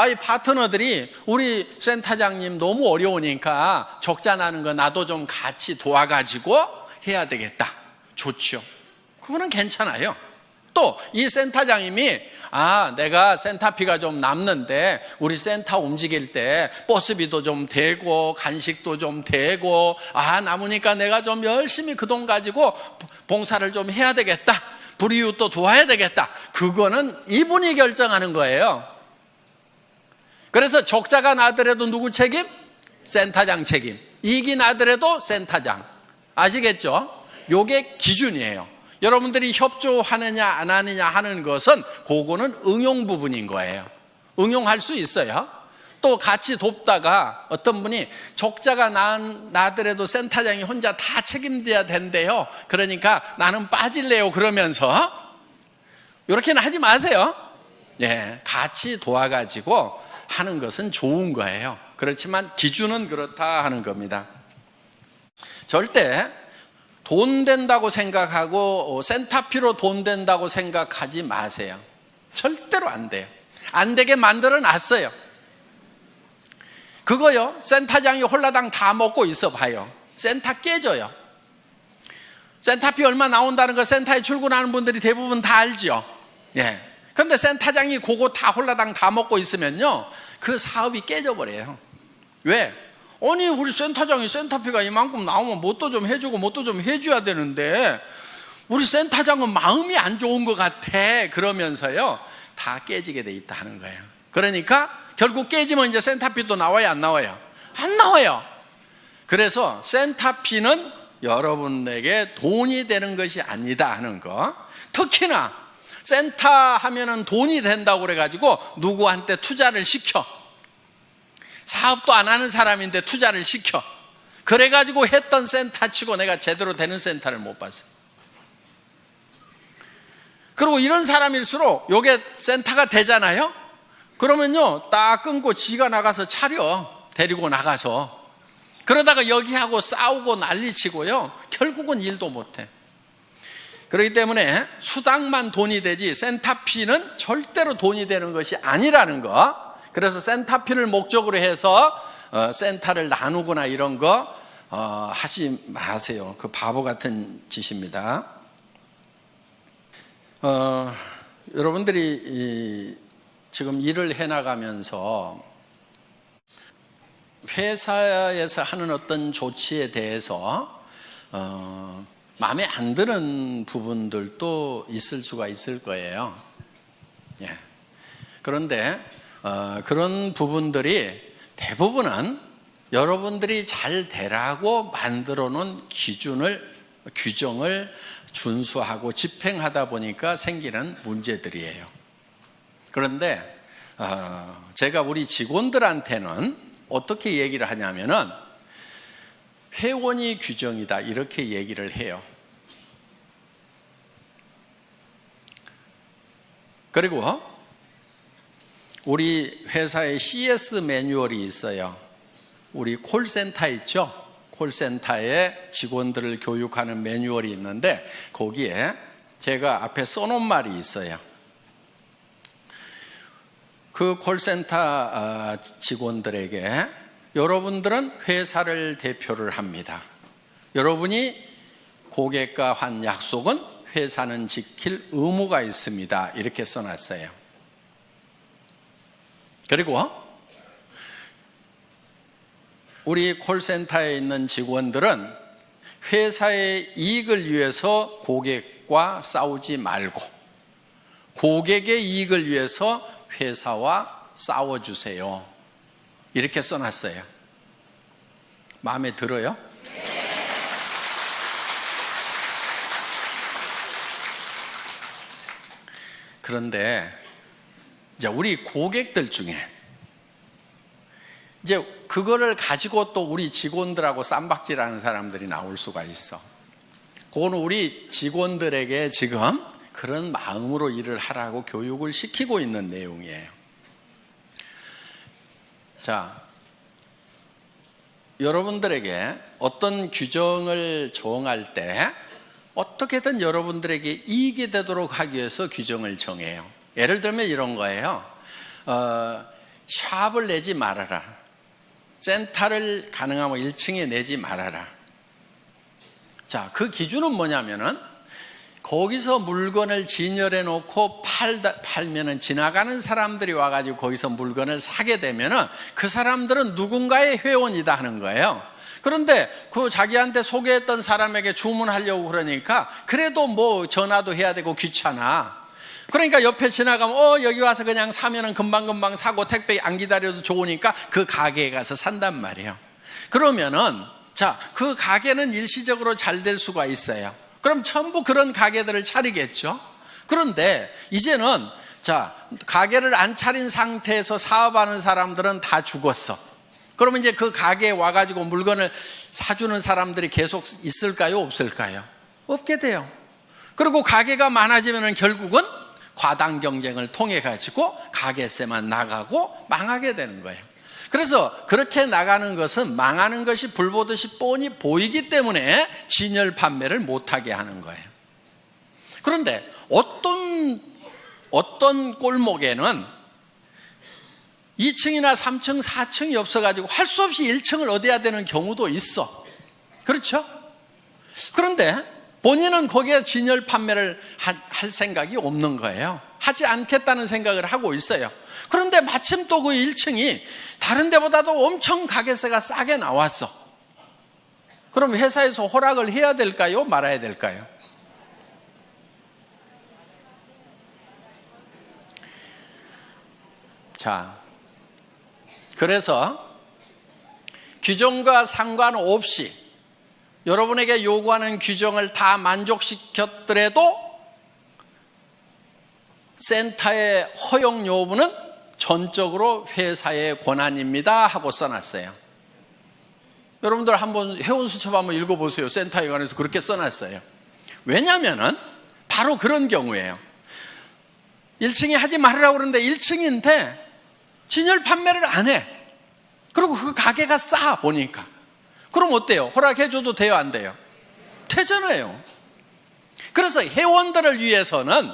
이 파트너들이 우리 센터장님 너무 어려우니까 적자 나는 거 나도 좀 같이 도와가지고 해야 되겠다. 좋죠. 그거는 괜찮아요. 또 이 센터장님이 내가 센터비가 좀 남는데 우리 센터 움직일 때 버스비도 좀 되고 간식도 좀 되고 남으니까 내가 좀 열심히 그 돈 가지고 봉사를 좀 해야 되겠다, 불이웃도 도와야 되겠다. 그거는 이분이 결정하는 거예요. 그래서 적자가 나더라도 누구 책임? 센터장 책임. 이익이 나더라도 센터장. 아시겠죠? 요게 기준이에요. 여러분들이 협조하느냐 안 하느냐 하는 것은 그거는 응용 부분인 거예요. 응용할 수 있어요. 또 같이 돕다가 어떤 분이 적자가 나더라도 센터장이 혼자 다 책임져야 된대요. 그러니까 나는 빠질래요. 그러면서 이렇게는 하지 마세요. 같이 도와가지고 하는 것은 좋은 거예요. 그렇지만 기준은 그렇다 하는 겁니다. 절대 돈 된다고 생각하고 센터피로 돈 된다고 생각하지 마세요. 절대로 안 돼요. 안 되게 만들어 놨어요. 그거요, 센터장이 홀라당 다 먹고 있어 봐요. 센터 깨져요. 센터피 얼마 나온다는 거 센터에 출근하는 분들이 대부분 다 알죠. 예. 근데 센터장이 그거 다 홀라당 다 먹고 있으면요, 그 사업이 깨져버려요. 왜? 아니, 우리 센터장이 센터피가 이만큼 나오면 뭣도 좀 해주고 뭣도 좀 해줘야 되는데 우리 센터장은 마음이 안 좋은 것 같아. 그러면서요, 다 깨지게 돼 있다 하는 거예요. 그러니까 결국 깨지면 이제 센터피도 나와요, 안 나와요? 안 나와요. 그래서 센터피는 여러분에게 돈이 되는 것이 아니다 하는 거. 특히나 센터 하면은 돈이 된다고 그래가지고 누구한테 투자를 시켜. 사업도 안 하는 사람인데 투자를 시켜. 그래가지고 했던 센터 치고 내가 제대로 되는 센터를 못 봤어요. 그리고 이런 사람일수록 요게 센터가 되잖아요. 그러면요, 딱 끊고 지가 나가서 차려. 데리고 나가서. 그러다가 여기하고 싸우고 난리치고요, 결국은 일도 못해. 그렇기 때문에 수당만 돈이 되지 센터피는 절대로 돈이 되는 것이 아니라는 거. 그래서 센터피를 목적으로 해서 센터를 나누거나 이런 거 하지 마세요. 그 바보 같은 짓입니다. 여러분들이 지금 일을 해나가면서 회사에서 하는 어떤 조치에 대해서 마음에 안 드는 부분들도 있을 수가 있을 거예요. 예. 그런데 그런 부분들이 대부분은 여러분들이 잘 되라고 만들어 놓은 규정을 준수하고 집행하다 보니까 생기는 문제들이에요. 그런데 제가 우리 직원들한테는 어떻게 얘기를 하냐면은 회원이 규정이다 이렇게 얘기를 해요. 그리고 우리 회사에 CS 매뉴얼이 있어요. 우리 콜센터 있죠? 콜센터에 직원들을 교육하는 매뉴얼이 있는데 거기에 제가 앞에 써놓은 말이 있어요. 그 콜센터 직원들에게 여러분들은 회사를 대표를 합니다. 여러분이 고객과 한 약속은 회사는 지킬 의무가 있습니다. 이렇게 써놨어요. 그리고 우리 콜센터에 있는 직원들은 회사의 이익을 위해서 고객과 싸우지 말고 고객의 이익을 위해서 회사와 싸워주세요. 이렇게 써놨어요. 마음에 들어요? 그런데 이제 우리 고객들 중에 이제 그거를 가지고 또 우리 직원들하고 쌈박질하는 사람들이 나올 수가 있어. 그거는 우리 직원들에게 지금 그런 마음으로 일을 하라고 교육을 시키고 있는 내용이에요. 자, 여러분들에게 어떤 규정을 정할 때 어떻게든 여러분들에게 이익이 되도록 하기 위해서 규정을 정해요. 예를 들면 이런 거예요. 샵을 내지 말아라. 센터를 가능하면 1층에 내지 말아라. 자, 그 기준은 뭐냐면은 거기서 물건을 진열해 놓고 팔면은 지나가는 사람들이 와가지고 거기서 물건을 사게 되면은 그 사람들은 누군가의 회원이다 하는 거예요. 그런데 그 자기한테 소개했던 사람에게 주문하려고 그러니까 그래도 뭐 전화도 해야 되고 귀찮아. 그러니까 옆에 지나가면 여기 와서 그냥 사면은 금방금방 사고 택배 안 기다려도 좋으니까 그 가게에 가서 산단 말이에요. 그러면은 자, 그 가게는 일시적으로 잘 될 수가 있어요. 그럼 전부 그런 가게들을 차리겠죠. 그런데 이제는 자, 가게를 안 차린 상태에서 사업하는 사람들은 다 죽었어. 그러면 이제 그 가게에 와가지고 물건을 사주는 사람들이 계속 있을까요? 없을까요? 없게 돼요. 그리고 가게가 많아지면 결국은 과당 경쟁을 통해 가지고 가게세만 나가고 망하게 되는 거예요. 그래서 그렇게 나가는 것은 망하는 것이 불보듯이 뻔히 보이기 때문에 진열 판매를 못하게 하는 거예요. 그런데 어떤 골목에는 2층이나 3층, 4층이 없어가지고 할 수 없이 1층을 얻어야 되는 경우도 있어. 그렇죠? 그런데 본인은 거기에 진열 판매를 할 생각이 없는 거예요. 하지 않겠다는 생각을 하고 있어요. 그런데 마침 또 그 1층이 다른 데보다도 엄청 가게세가 싸게 나왔어. 그럼 회사에서 허락을 해야 될까요? 말아야 될까요? 자, 그래서 규정과 상관없이 여러분에게 요구하는 규정을 다 만족시켰더라도 센터의 허용 여부는 전적으로 회사의 권한입니다 하고 써놨어요. 여러분들 한번 회원수첩 한번 읽어보세요. 센터에 관해서 그렇게 써놨어요. 왜냐하면 바로 그런 경우예요. 1층이 하지 말으라고 그러는데 1층인데 진열 판매를 안 해. 그리고 그 가게가 싸 보니까. 그럼 어때요? 허락해줘도 돼요? 안 돼요? 되잖아요. 그래서 회원들을 위해서는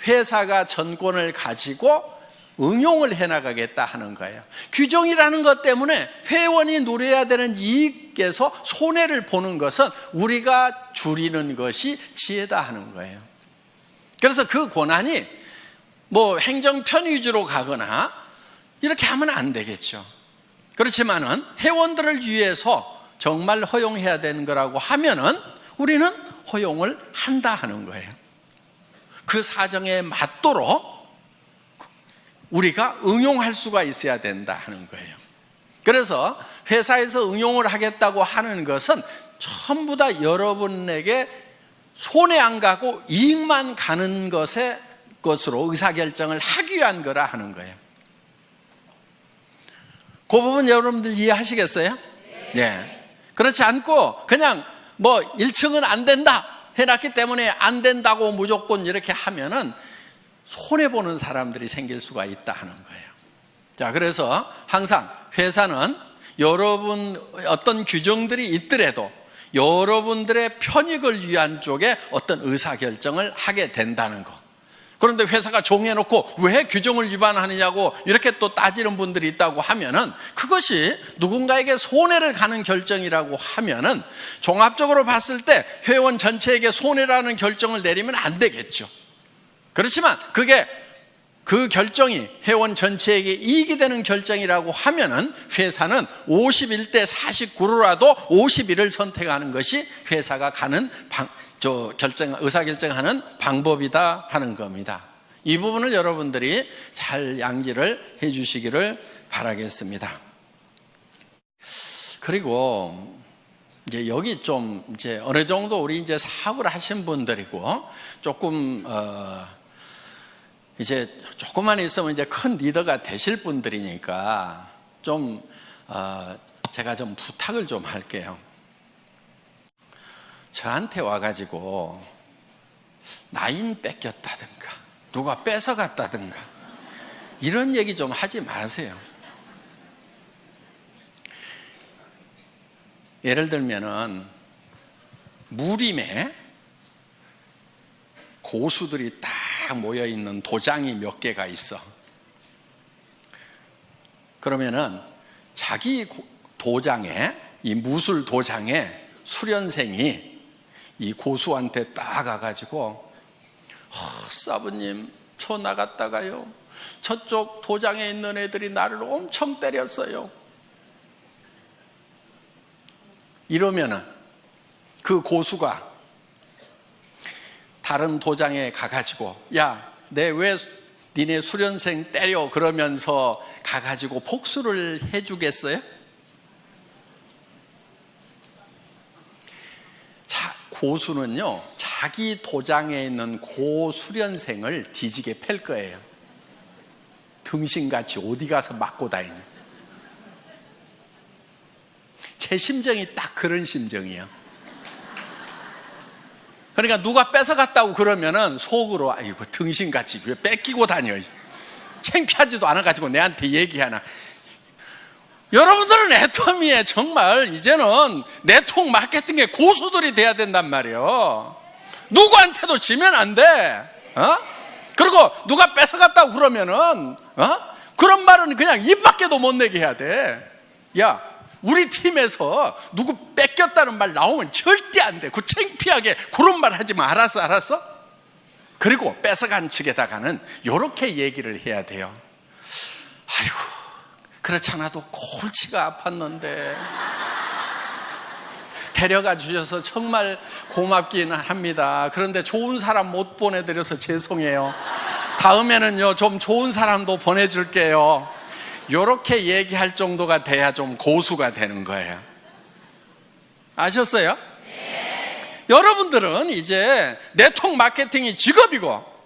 회사가 전권을 가지고 응용을 해나가겠다 하는 거예요. 규정이라는 것 때문에 회원이 누려야 되는 이익에서 손해를 보는 것은 우리가 줄이는 것이 지혜다 하는 거예요. 그래서 그 권한이 뭐 행정편 위주로 가거나 이렇게 하면 안 되겠죠. 그렇지만은 회원들을 위해서 정말 허용해야 되는 거라고 하면은 우리는 허용을 한다 하는 거예요. 그 사정에 맞도록 우리가 응용할 수가 있어야 된다 하는 거예요. 그래서 회사에서 응용을 하겠다고 하는 것은 전부 다 여러분에게 손해 안 가고 이익만 가는 것으로 의사결정을 하기 위한 거라 하는 거예요. 그 부분 여러분들 이해하시겠어요? 네. 그렇지 않고 그냥 뭐 1층은 안 된다 해놨기 때문에 안 된다고 무조건 이렇게 하면은 손해보는 사람들이 생길 수가 있다 하는 거예요. 자, 그래서 항상 회사는 여러분 어떤 규정들이 있더라도 여러분들의 편익을 위한 쪽에 어떤 의사결정을 하게 된다는 거. 그런데 회사가 정해놓고 왜 규정을 위반하느냐고 이렇게 또 따지는 분들이 있다고 하면은 그것이 누군가에게 손해를 가는 결정이라고 하면은 종합적으로 봤을 때 회원 전체에게 손해라는 결정을 내리면 안 되겠죠. 그렇지만 그게 그 결정이 회원 전체에게 이익이 되는 결정이라고 하면은 회사는 51대 49로라도 51을 선택하는 것이 회사가 가는 의사결정하는 방법이다 하는 겁니다. 이 부분을 여러분들이 잘 양지를 해 주시기를 바라겠습니다. 그리고 이제 여기 좀 이제 어느 정도 우리 이제 사업을 하신 분들이고 조금 이제 조금만 있으면 이제 큰 리더가 되실 분들이니까 좀 제가 좀 부탁을 좀 할게요. 저한테 와가지고 나인 뺏겼다든가 누가 뺏어갔다든가 이런 얘기 좀 하지 마세요. 예를 들면은 무림에 고수들이 딱 모여있는 도장이 몇 개가 있어. 그러면은 자기 도장에, 이 무술 도장에 수련생이 이 고수한테 딱 가가지고 사부님 저 나갔다가요 저쪽 도장에 있는 애들이 나를 엄청 때렸어요. 이러면은 그 고수가 다른 도장에 가가지고 야, 내 왜 니네 수련생 때려 그러면서 가가지고 복수를 해주겠어요? 고수는요 자기 도장에 있는 고수련생을 뒤지게 팰 거예요. 등신같이 어디 가서 맞고 다니는. 제 심정이 딱 그런 심정이에요. 그러니까 누가 뺏어갔다고 그러면은 속으로 아이고 등신같이 왜 뺏기고 다녀, 창피하지도 않아가지고 내한테 얘기하나. 여러분들은 애터미에 정말 이제는 네트워크 마케팅의 고수들이 돼야 된단 말이에요. 누구한테도 지면 안 돼. 그리고 누가 뺏어갔다고 그러면은 그런 말은 그냥 입 밖에도 못 내게 해야 돼. 야, 우리 팀에서 누구 뺏겼다는 말 나오면 절대 안 돼. 그 창피하게 그런 말 하지 마. 알았어? 그리고 뺏어간 측에다가는 이렇게 얘기를 해야 돼요. 아이고, 그렇지 않아도 골치가 아팠는데 데려가 주셔서 정말 고맙기는 합니다. 그런데 좋은 사람 못 보내드려서 죄송해요. 다음에는요 좀 좋은 사람도 보내줄게요. 이렇게 얘기할 정도가 돼야 좀 고수가 되는 거예요. 아셨어요? 네. 여러분들은 이제 네트워크 마케팅이 직업이고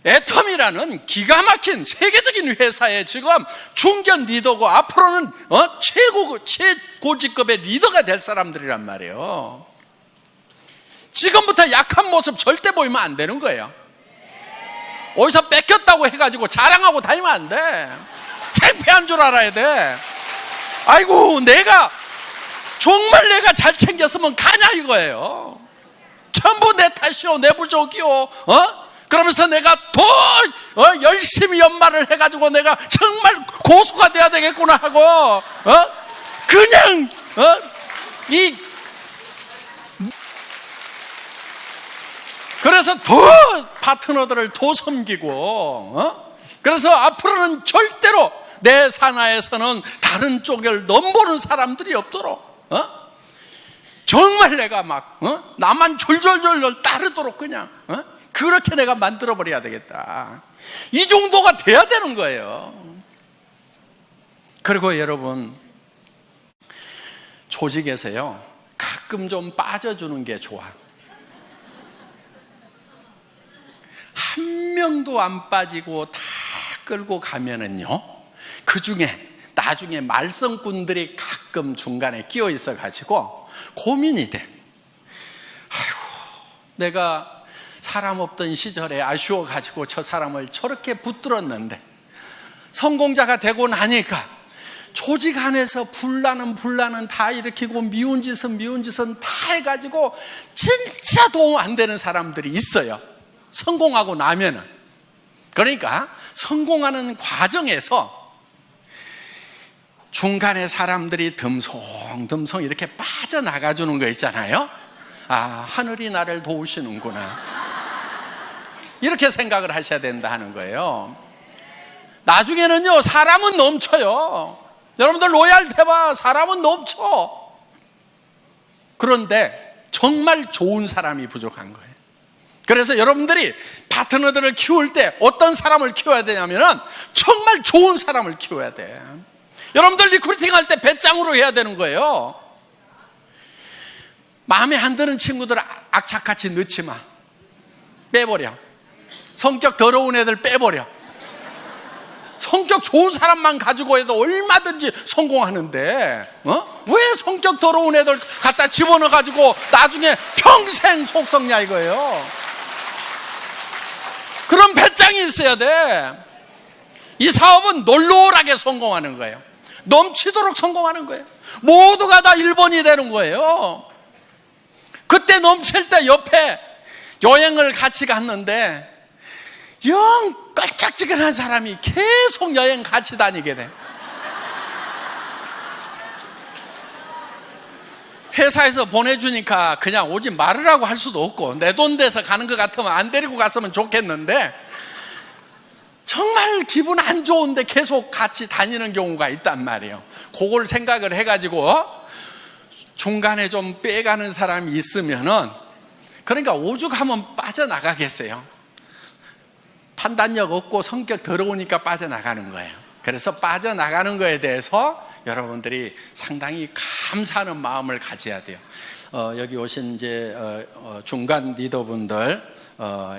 애텀이라는 기가 막힌 세계적인 회사의 지금 중견 리더고 앞으로는 최고직급의 리더가 될 사람들이란 말이에요. 지금부터 약한 모습 절대 보이면 안 되는 거예요. 어디서 뺏겼다고 해가지고 자랑하고 다니면 안 돼. 창피한 줄 알아야 돼. 아이고, 정말 내가 잘 챙겼으면 가냐 이거예요. 전부 내 탓이요, 내 부족이요. 그러면서 내가 더 열심히 연말을 해가지고 내가 정말 고수가 돼야 되겠구나 하고 그냥 그래서 더 파트너들을 더 섬기고 그래서 앞으로는 절대로 내 산하에서는 다른 쪽을 넘보는 사람들이 없도록 정말 내가 막 나만 졸졸졸 따르도록 그냥 그렇게 내가 만들어버려야 되겠다. 이 정도가 돼야 되는 거예요. 그리고 여러분, 조직에서요 가끔 좀 빠져주는 게 좋아. 한 명도 안 빠지고 다 끌고 가면은요, 그 중에 나중에 말썽꾼들이 가끔 중간에 끼어 있어가지고 고민이 돼. 아이고, 내가 사람 없던 시절에 아쉬워가지고 저 사람을 저렇게 붙들었는데 성공자가 되고 나니까 조직 안에서 분란은 다 일으키고 미운 짓은 다 해가지고 진짜 도움 안 되는 사람들이 있어요. 성공하고 나면은. 그러니까 성공하는 과정에서 중간에 사람들이 듬성듬성 이렇게 빠져나가 주는 거 있잖아요. 아, 하늘이 나를 도우시는구나, 이렇게 생각을 하셔야 된다 하는 거예요. 나중에는요 사람은 넘쳐요. 여러분들 로얄 해봐, 사람은 넘쳐. 그런데 정말 좋은 사람이 부족한 거예요. 그래서 여러분들이 파트너들을 키울 때 어떤 사람을 키워야 되냐면은 정말 좋은 사람을 키워야 돼. 여러분들 리크루팅 할 때 배짱으로 해야 되는 거예요. 마음에 안 드는 친구들 악착같이 넣지 마. 빼버려. 성격 더러운 애들 빼버려. 성격 좋은 사람만 가지고 해도 얼마든지 성공하는데 왜 성격 더러운 애들 갖다 집어넣어 가지고 나중에 평생 속썩냐 이거예요. 그런 배짱이 있어야 돼. 이 사업은 놀놀하게 성공하는 거예요. 넘치도록 성공하는 거예요. 모두가 다 1번이 되는 거예요. 그때 넘칠 때 옆에 여행을 같이 갔는데 영 깔짝지근한 사람이 계속 여행 같이 다니게 돼. 회사에서 보내주니까 그냥 오지 말으라고 할 수도 없고, 내 돈 돼서 가는 것 같으면 안 데리고 갔으면 좋겠는데 정말 기분 안 좋은데 계속 같이 다니는 경우가 있단 말이에요. 그걸 생각을 해가지고 중간에 좀 빼가는 사람이 있으면은, 그러니까 오죽하면 빠져나가겠어요. 판단력 없고 성격 더러우니까 빠져나가는 거예요. 그래서 빠져나가는 거에 대해서 여러분들이 상당히 감사하는 마음을 가져야 돼요. 여기 오신 이제 중간 리더분들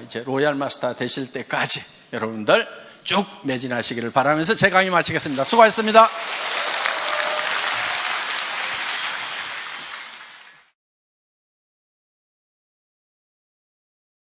이제 로얄 마스터 되실 때까지 여러분들 쭉 매진하시기를 바라면서 제 강의 마치겠습니다. 수고하셨습니다.